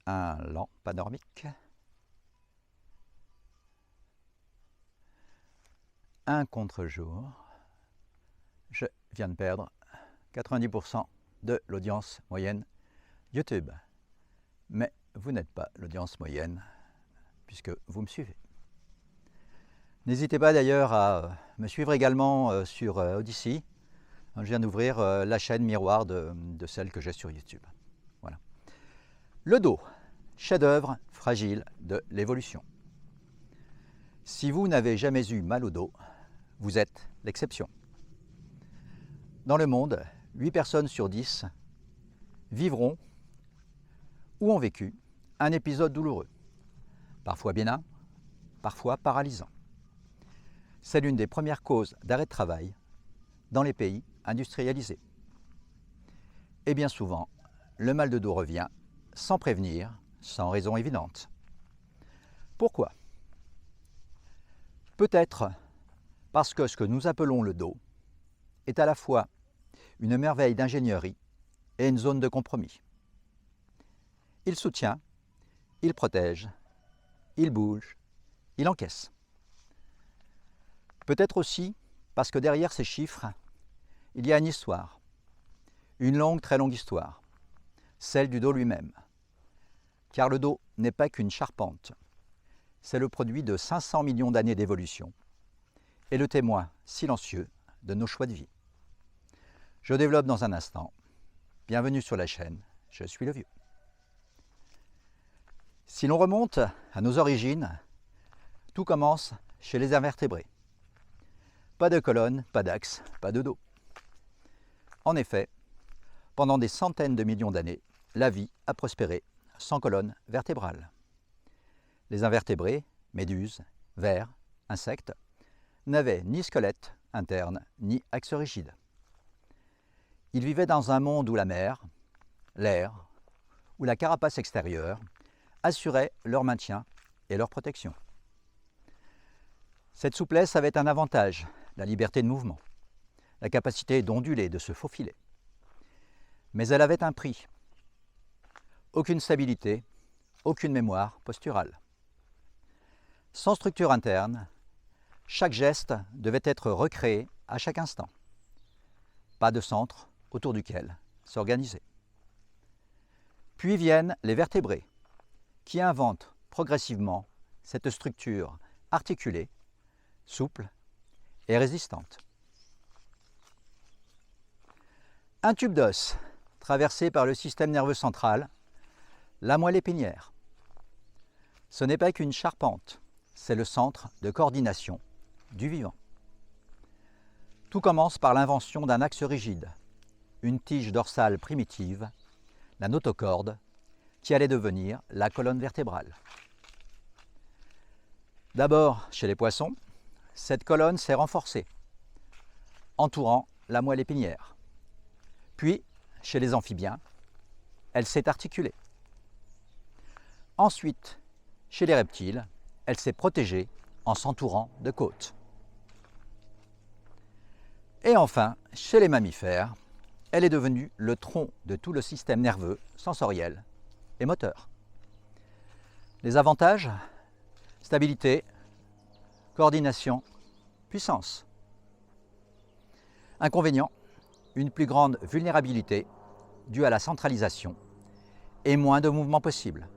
un lent panoramique, un contre-jour. Je viens de perdre 90% de l'audience moyenne YouTube. Mais vous n'êtes pas l'audience moyenne puisque vous me suivez. N'hésitez pas d'ailleurs à me suivre également sur Odyssey. Je viens d'ouvrir la chaîne miroir de celle que j'ai sur YouTube. Voilà. Le dos, chef-d'œuvre fragile de l'évolution. Si vous n'avez jamais eu mal au dos, vous êtes l'exception. Dans le monde, 8 personnes sur 10 vivront ou ont vécu un épisode douloureux, parfois bénin, parfois paralysant. C'est l'une des premières causes d'arrêt de travail dans les pays industrialisés. Et bien souvent, le mal de dos revient sans prévenir, sans raison évidente. Pourquoi? Peut-être parce que ce que nous appelons le dos est à la fois une merveille d'ingénierie et une zone de compromis. Il soutient, il protège, il bouge, il encaisse. Peut-être aussi parce que derrière ces chiffres, il y a une histoire, une longue, très longue histoire, celle du dos lui-même. Car le dos n'est pas qu'une charpente, c'est le produit de 500 millions d'années d'évolution et le témoin silencieux de nos choix de vie. Je développe dans un instant. Bienvenue sur la chaîne, je suis le vieux. Si l'on remonte à nos origines, tout commence chez les invertébrés. Pas de colonne, pas d'axe, pas de dos. En effet, pendant des centaines de millions d'années, la vie a prospéré sans colonne vertébrale. Les invertébrés, méduses, vers, insectes, n'avaient ni squelette interne ni axe rigide. Ils vivaient dans un monde où la mer, l'air ou la carapace extérieure assuraient leur maintien et leur protection. Cette souplesse avait un avantage, la liberté de mouvement, la capacité d'onduler, de se faufiler. Mais elle avait un prix. Aucune stabilité, aucune mémoire posturale. Sans structure interne, chaque geste devait être recréé à chaque instant. Pas de centre autour duquel s'organiser. Puis viennent les vertébrés, qui inventent progressivement cette structure articulée, souple et résistante. Un tube d'os traversé par le système nerveux central, la moelle épinière. Ce n'est pas qu'une charpente, c'est le centre de coordination du vivant. Tout commence par l'invention d'un axe rigide, une tige dorsale primitive, la notocorde, qui allait devenir la colonne vertébrale. D'abord, chez les poissons, cette colonne s'est renforcée, entourant la moelle épinière. Puis, chez les amphibiens, elle s'est articulée. Ensuite, chez les reptiles, elle s'est protégée en s'entourant de côtes. Et enfin, chez les mammifères, elle est devenue le tronc de tout le système nerveux, sensoriel et moteur. Les avantages? Stabilité, coordination, puissance. Inconvénient? Une plus grande vulnérabilité due à la centralisation et moins de mouvements possibles.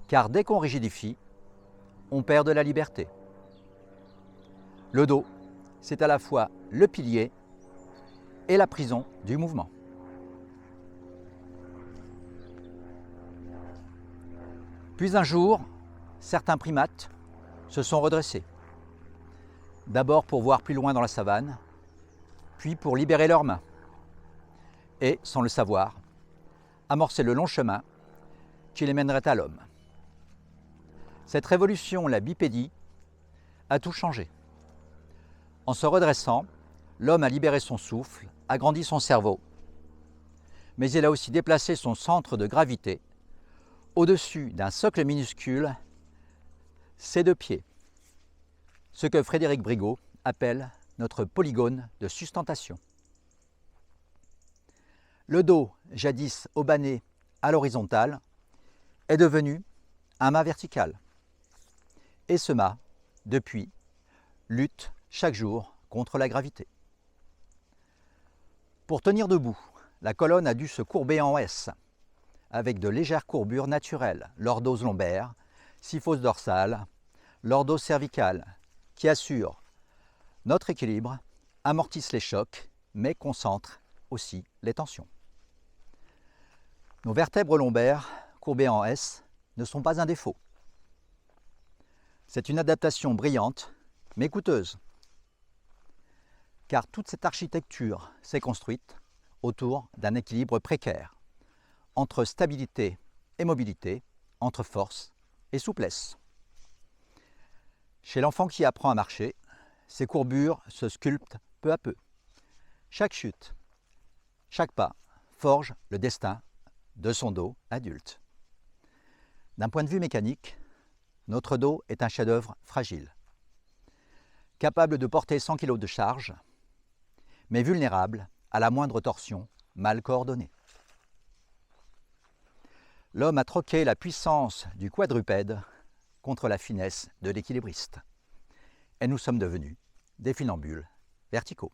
Car dès qu'on rigidifie, on perd de la liberté. Le dos, c'est à la fois le pilier et la prison du mouvement. Puis un jour, certains primates se sont redressés. D'abord pour voir plus loin dans la savane, puis pour libérer leurs mains. Et, sans le savoir, amorcer le long chemin qui les mènerait à l'homme. Cette révolution, la bipédie, a tout changé. En se redressant, l'homme a libéré son souffle, agrandi son cerveau, mais il a aussi déplacé son centre de gravité au-dessus d'un socle minuscule, ses deux pieds, ce que Frédéric Brigot appelle notre polygone de sustentation. Le dos, jadis aubané à l'horizontale, est devenu un mât vertical. Et ce mât, depuis, lutte chaque jour contre la gravité. Pour tenir debout, la colonne a dû se courber en S, avec de légères courbures naturelles, lordose lombaire, syphose dorsale, lordose cervicale, qui assurent notre équilibre, amortissent les chocs, mais concentrent aussi les tensions. Nos vertèbres lombaires, courbées en S, ne sont pas un défaut. C'est une adaptation brillante, mais coûteuse, car toute cette architecture s'est construite autour d'un équilibre précaire, entre stabilité et mobilité, entre force et souplesse. Chez l'enfant qui apprend à marcher, ces courbures se sculptent peu à peu. Chaque chute, chaque pas forge le destin de son dos adulte. D'un point de vue mécanique, notre dos est un chef-d'œuvre fragile, capable de porter 100 kg de charge, mais vulnérable à la moindre torsion mal coordonnée. L'homme a troqué la puissance du quadrupède contre la finesse de l'équilibriste. Et nous sommes devenus des funambules verticaux.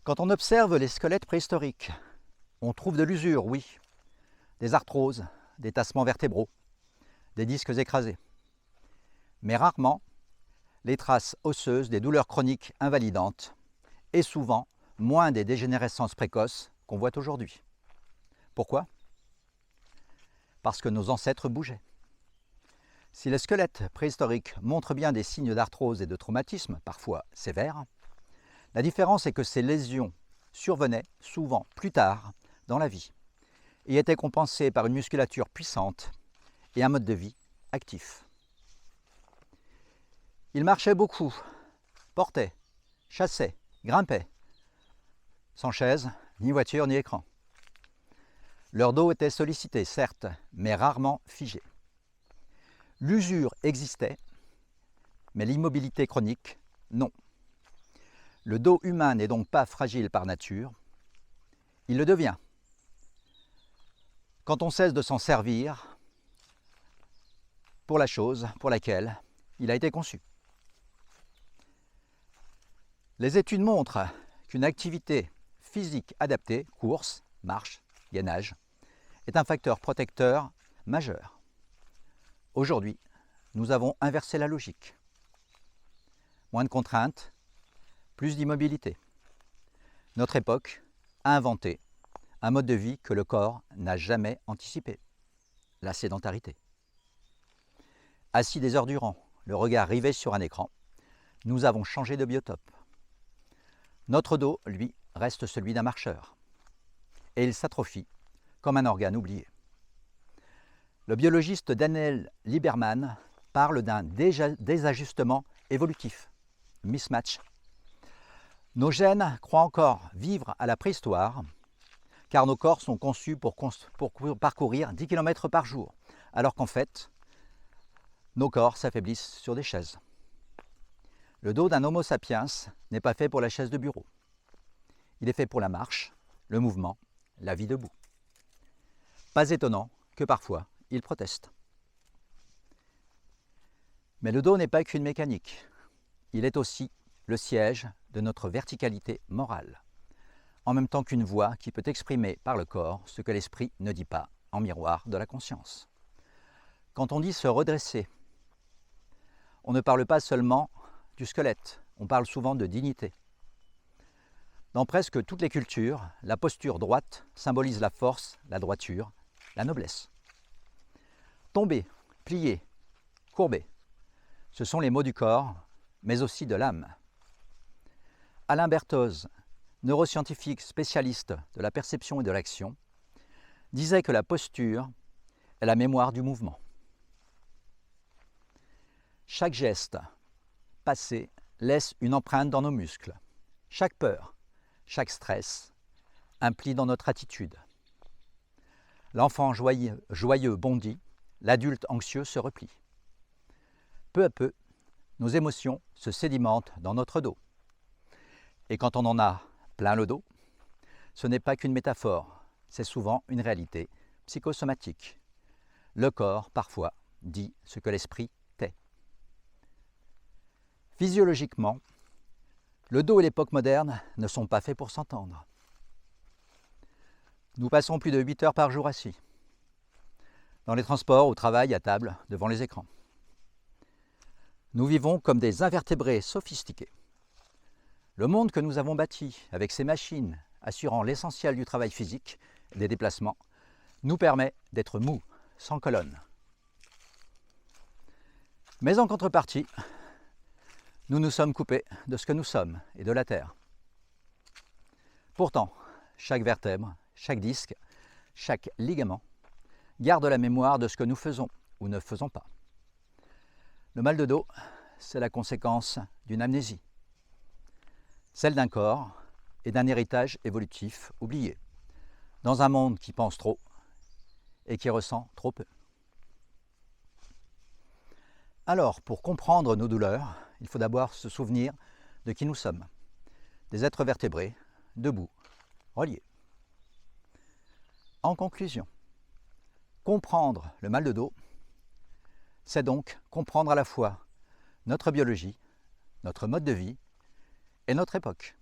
Quand on observe les squelettes préhistoriques, on trouve de l'usure, oui, des arthroses, des tassements vertébraux, des disques écrasés, mais rarement les traces osseuses des douleurs chroniques invalidantes et souvent moins des dégénérescences précoces qu'on voit aujourd'hui. Pourquoi ? Parce que nos ancêtres bougeaient. Si les squelettes préhistoriques montrent bien des signes d'arthrose et de traumatisme, parfois sévères, la différence est que ces lésions survenaient souvent plus tard dans la vie et étaient compensées par une musculature puissante et un mode de vie actif. Ils marchaient beaucoup, portaient, chassaient, grimpaient, sans chaise, ni voiture, ni écran. Leur dos était sollicité, certes, mais rarement figé. L'usure existait, mais l'immobilité chronique, non. Le dos humain n'est donc pas fragile par nature, il le devient. Quand on cesse de s'en servir pour la chose pour laquelle il a été conçu. Les études montrent qu'une activité physique adaptée, course, marche, gainage, est un facteur protecteur majeur. Aujourd'hui, nous avons inversé la logique. Moins de contraintes, plus d'immobilité. Notre époque a inventé un mode de vie que le corps n'a jamais anticipé, la sédentarité. Assis des heures durant, le regard rivé sur un écran, nous avons changé de biotope. Notre dos, lui, reste celui d'un marcheur. Et il s'atrophie comme un organe oublié. Le biologiste Daniel Lieberman parle d'un désajustement évolutif, mismatch. Nos gènes croient encore vivre à la préhistoire, car nos corps sont conçus pour parcourir 10 km par jour, alors qu'en fait, nos corps s'affaiblissent sur des chaises. Le dos d'un Homo sapiens n'est pas fait pour la chaise de bureau. Il est fait pour la marche, le mouvement, la vie debout. Pas étonnant que parfois, il proteste. Mais le dos n'est pas qu'une mécanique. Il est aussi le siège de notre verticalité morale, en même temps qu'une voix qui peut exprimer par le corps ce que l'esprit ne dit pas en miroir de la conscience. Quand on dit se redresser, on ne parle pas seulement du squelette, on parle souvent de dignité. Dans presque toutes les cultures, la posture droite symbolise la force, la droiture, la noblesse. Tomber, plier, courber, ce sont les mots du corps, mais aussi de l'âme. Alain Berthoz, neuroscientifique spécialiste de la perception et de l'action, disait que la posture est la mémoire du mouvement. Chaque geste passé laisse une empreinte dans nos muscles. Chaque peur, chaque stress implie dans notre attitude. L'enfant joyeux bondit, l'adulte anxieux se replie. Peu à peu, nos émotions se sédimentent dans notre dos. Et quand on en a plein le dos, ce n'est pas qu'une métaphore, c'est souvent une réalité psychosomatique. Le corps, parfois, dit ce que l'esprit tait. Physiologiquement, le dos et l'époque moderne ne sont pas faits pour s'entendre. Nous passons plus de 8 heures par jour assis, dans les transports, au travail, à table, devant les écrans. Nous vivons comme des invertébrés sophistiqués. Le monde que nous avons bâti, avec ces machines assurant l'essentiel du travail physique et des déplacements, nous permet d'être mous, sans colonne. Mais en contrepartie, nous nous sommes coupés de ce que nous sommes et de la Terre. Pourtant, chaque vertèbre, chaque disque, chaque ligament garde la mémoire de ce que nous faisons ou ne faisons pas. Le mal de dos, c'est la conséquence d'une amnésie, celle d'un corps et d'un héritage évolutif oublié, dans un monde qui pense trop et qui ressent trop peu. Alors, pour comprendre nos douleurs, il faut d'abord se souvenir de qui nous sommes, des êtres vertébrés, debout, reliés. En conclusion, comprendre le mal de dos, c'est donc comprendre à la fois notre biologie, notre mode de vie et notre époque.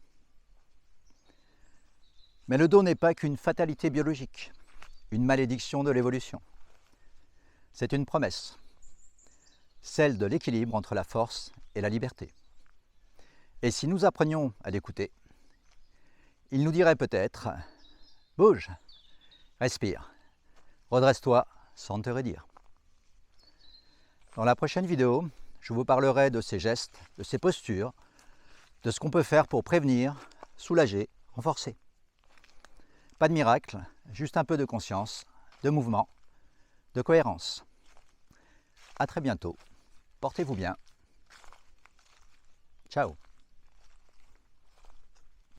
Mais le dos n'est pas qu'une fatalité biologique, une malédiction de l'évolution. C'est une promesse, celle de l'équilibre entre la force et la liberté. Et si nous apprenions à l'écouter, il nous dirait peut-être « Bouge, respire, redresse-toi sans te raidir ». Dans la prochaine vidéo, je vous parlerai de ces gestes, de ces postures, de ce qu'on peut faire pour prévenir, soulager, renforcer. Pas de miracle, juste un peu de conscience, de mouvement, de cohérence. À très bientôt. Portez-vous bien. Ciao.